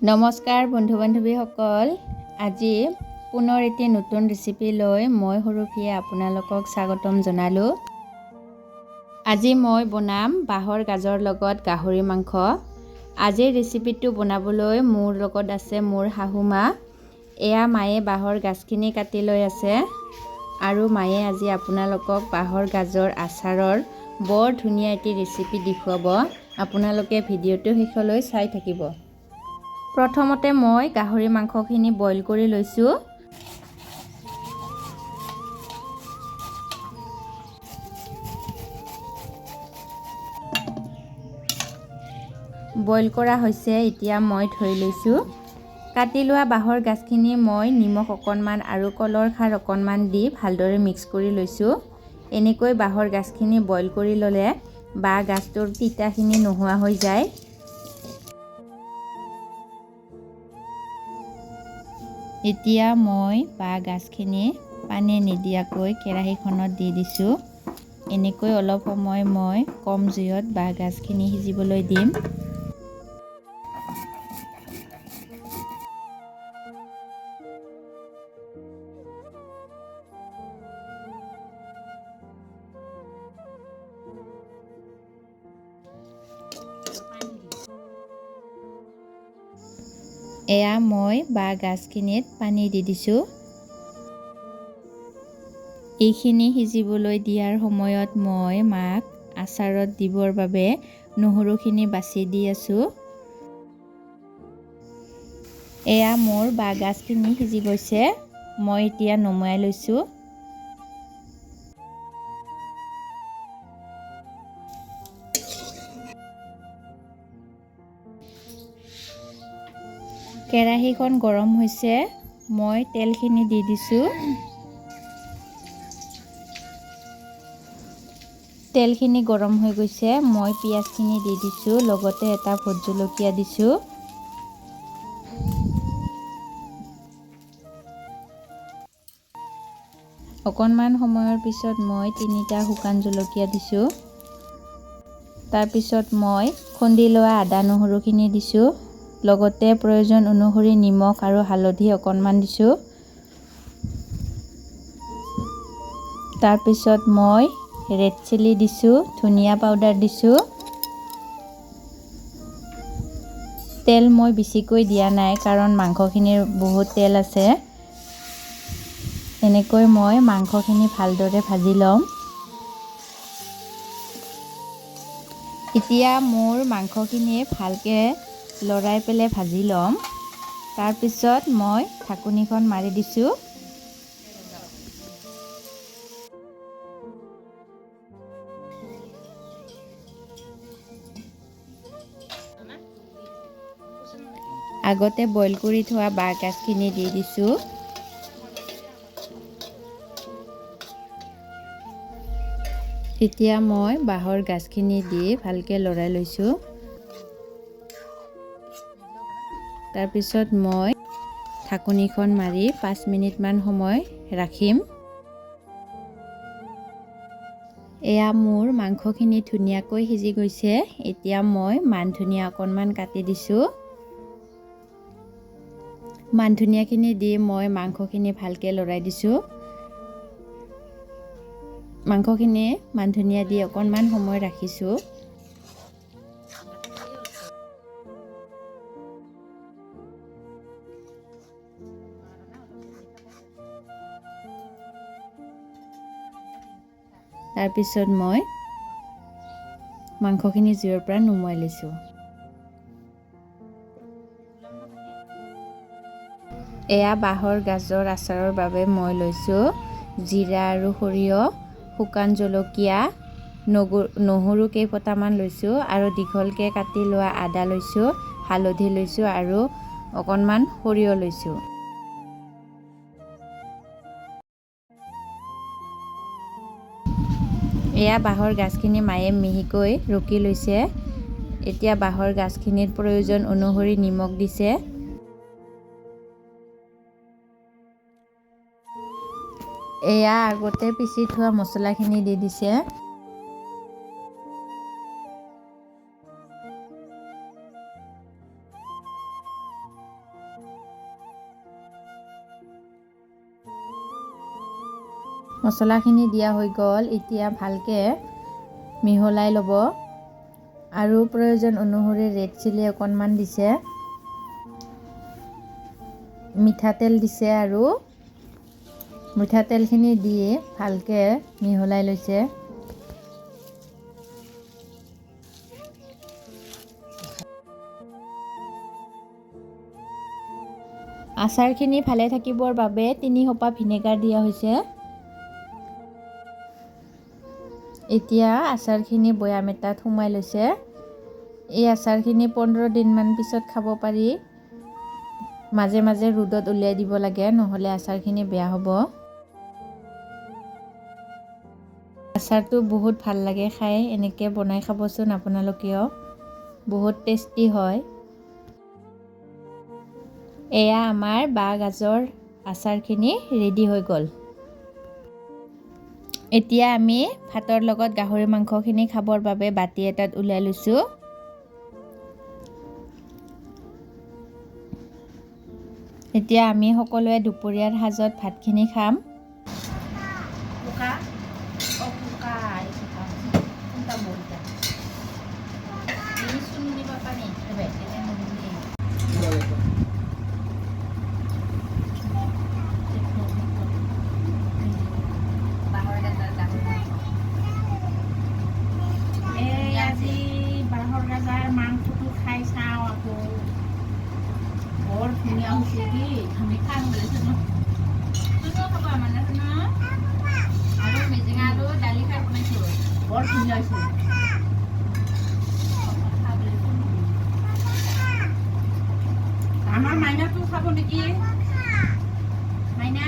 নমস্কাৰ বন্ধু বান্ধৱীসকল, আজি পুনৰ এটি নতুন ৰেচিপি লৈ মই সুৰভিয়ে আপোনালোকক স্বাগতম জনালোঁ। আজি মই বনাম বাঁহৰ গাজৰ লগত গাহৰি মাংস। আজিৰ ৰেচিপিটো বনাবলৈ মোৰ লগত আছে মোৰ শাহু মা। এয়া মায়ে বাঁহৰ গাজখিনি কাটি লৈ আছে আৰু মায়ে আজি আপোনালোকক বাঁহৰ গাজৰ আচাৰৰ বৰ ধুনীয়া এটি ৰেচিপি দেখুৱাব। আপোনালোকে ভিডিঅ'টো শেষলৈ চাই থাকিব। প্ৰথমতে মই গাহৰি মাংসখিনি বইল কৰি লৈছোঁ। বইল কৰা হৈছে, এতিয়া মই ধুই লৈছোঁ। কাটি লোৱা বাঁহৰ গাজখিনি মই নিমখ অকণমান আৰু কলৰ খাৰ অকণমান দি ভালদৰে মিক্স কৰি লৈছোঁ। এনেকৈ বাঁহৰ গাজখিনি বইল কৰি ল'লে বাঁহ গাজটোৰ তিতাখিনি নোহোৱা হৈ যায়। এতিয়া মই বাঁহ গাজখিনি পানী নিদিয়াকৈ কেৰাহীখনত দি দিছোঁ। এনেকৈ অলপ সময় মই কম জুইত বাঁহ গাজখিনি সিজিবলৈ দিম। এয়া মই বাঁহ গাজখিনিত পানী দি দিছোঁ। এইখিনি সিজিবলৈ দিয়াৰ সময়ত মই মাক আচাৰত দিবৰ বাবে নহৰুখিনি বাছি দি আছোঁ। এয়া মোৰ বাঁহ গাজখিনি সিজি গৈছে, মই এতিয়া নমাই লৈছোঁ। কেৰাহীখন গৰম হৈছে, মই তেলখিনি দি দিছোঁ। তেলখিনি গৰম হৈ গৈছে, মই পিঁয়াজখিনি দি দিছোঁ, লগতে এটা ভোট জলকীয়া দিছোঁ। অকণমান সময়ৰ পিছত মই 3টা শুকান জলকীয়া দিছোঁ। তাৰপিছত মই খুন্দি লোৱা আদা নহৰুখিনি দিছোঁ। লগতে প্ৰয়োজন অনুসৰি নিমখ আৰু হালধি অকণমান দিছোঁ। তাৰপিছত মই ৰেড চিলি দিছোঁ, ধনিয়া পাউডাৰ দিছোঁ। তেল মই বেছিকৈ দিয়া নাই কাৰণ মাংসখিনিৰ বহুত তেল আছে। এনেকৈ মই মাংসখিনি ভালদৰে ভাজি ল'ম। এতিয়া মোৰ মাংসখিনি ভালকৈ লৰাই পেলাই ভাজি ল'ম। তাৰপিছত মই ঢাকনিখন মাৰি দিছোঁ। আগতে বইল কৰি থোৱা বাঁহ গাজখিনি দি দিছোঁ। এতিয়া মই বাঁহৰ গাজখিনি দি ভালকৈ লৰাই লৈছোঁ। তাৰপিছত মই ঢাকনিখন মাৰি 5 মিনিটমান সময় ৰাখিম। এয়া মোৰ মাংসখিনি ধুনীয়াকৈ সিজি গৈছে। এতিয়া মই মান ধনিয়া অকণমান কাটি দিছোঁ। মান ধনিয়াখিনি দি মই মাংসখিনি ভালকৈ লৰাই দিছোঁ। মাংসখিনি মান ধনিয়া দি অকণমান সময় ৰাখিছোঁ। তাৰপিছত মই মাংসখিনি জুইৰ পৰা নুমাই লৈছোঁ। এয়া বাঁহৰ গাজৰ আচাৰৰ বাবে মই লৈছোঁ জিৰা আৰু সৰিয়হ, শুকান জলকীয়া, নহৰু কেইফটামান লৈছোঁ আৰু দীঘলকৈ কাটি লোৱা আদা লৈছোঁ, হালধি লৈছোঁ আৰু অকণমান সৰিয়হ লৈছোঁ। এয়া বাঁহৰ গাজখিনি মায়ে মিহিকৈ ৰুকি লৈছে। এতিয়া বাঁহৰ গাজখিনিত প্ৰয়োজন অনুসৰি নিমখ দিছে। এয়া আগতে পিচি থোৱা মছলাখিনি দি দিছে। মছলাখিনি দিয়া হৈ গ'ল। এতিয়া ভালকৈ মিহলাই ল'ব আৰু প্ৰয়োজন অনুসৰি ৰেড চিলি অকণমান দিছে, মিঠাতেল দিছে আৰু মিঠাতেলখিনি দি ভালকৈ মিহলাই লৈছে। আচাৰখিনি ভালে থাকিবৰ বাবে 3 সোপা ভিনেগাৰ দিয়া হৈছে। এতিয়া আচাৰখিনি বৈয়াম এটাত সোমাই লৈছে। এই আচাৰখিনি 15 দিনমান পিছত খাব পাৰি। মাজে মাজে ৰ'দত উলিয়াই দিব লাগে, নহ'লে আচাৰখিনি বেয়া হ'ব। আচাৰটো বহুত ভাল লাগে খাই, এনেকৈ বনাই খাবচোন আপোনালোকেও, বহুত টেষ্টি হয়। এয়া আমাৰ বাঁহ গাজৰ আচাৰখিনি ৰেডি হৈ গ'ল। এতিয়া আমি ভাতৰ লগত গাহৰি মাংসখিনি খাবৰ বাবে বাতি এটাত উলিয়াই লৈছোঁ। এতিয়া আমি সকলোৱে দুপৰীয়াৰ সাজত ভাতখিনি খাম। বাঁহৰ গাজাৰ মাংসটো খাই চাওঁ আকৌ, বৰ ধুনীয়া হৈছে কি আমি খাম আৰু মেজেঙা আৰু দালি খাই বনাইছোঁ, বৰ ধুনীয়া হৈছে। আমাৰ মাইনাটো খাব নেকি? মাইনা